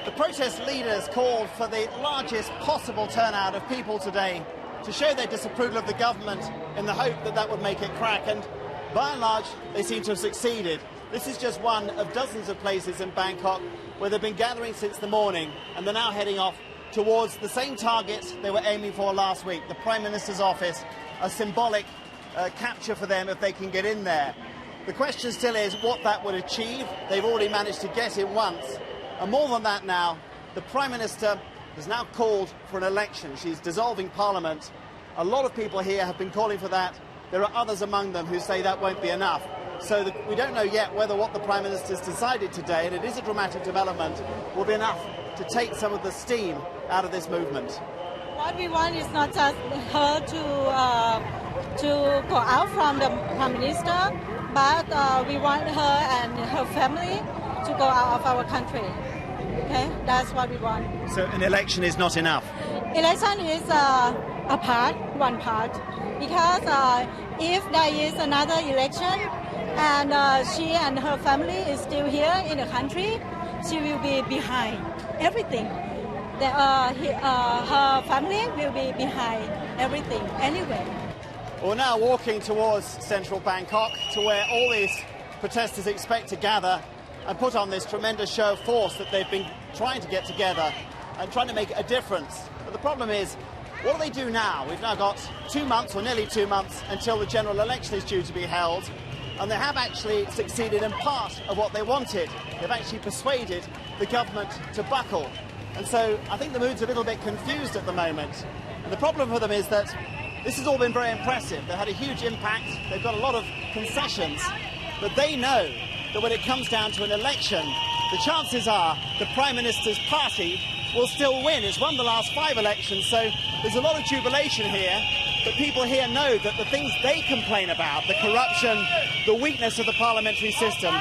The protest leaders called for the largest possible turnout of people today to show their disapproval of the government in the hope that that would make it crack, and by and large they seem to have succeeded. This is just one of dozens of places in Bangkok where they've been gathering since the morning, and they're now heading off towards the same target they were aiming for last week, the Prime Minister's office, a symbolic capture for them if they can get in there. The question still is what that would achieve. They've already managed to get in once. And more than that now, the Prime Minister has now called for an election. She's dissolving Parliament. A lot of people here have been calling for that. There are others among them who say that won't be enough. So we don't know yet whether what the Prime Minister's decided today, and it is a dramatic development, will be enough to take some of the steam out of this movement. What we want is not just her to go out from the Prime Minister, but we want her and her family to go out of our country. Okay, that's what we want. So an election is not enough? Election is one part, because if there is another election and she and her family is still here in the country, she will be behind everything. Her family will be behind everything anyway. We're now walking towards central Bangkok, to where all these protesters expect to gather and put on this tremendous show of force that they've been trying to get together and trying to make a difference. But the problem is, what do they do now? We've now got 2 months, or nearly 2 months, until the general election is due to be held, and they have actually succeeded in part of what they wanted. They've actually persuaded the government to buckle. And so I think the mood's a little bit confused at the moment. And the problem for them is that this has all been very impressive. They've had a huge impact. They've got a lot of concessions. But they know that when it comes down to an election, the chances are the Prime Minister's party will still win. It's won the last 5 elections, so there's a lot of jubilation here. But people here know that the things they complain about, the corruption, the weakness of the parliamentary system,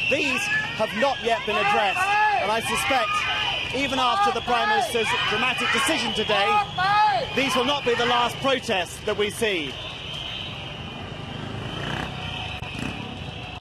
these have not yet been addressed. And I suspect, even after the Prime Minister's dramatic decision today, these will not be the last protests that we see.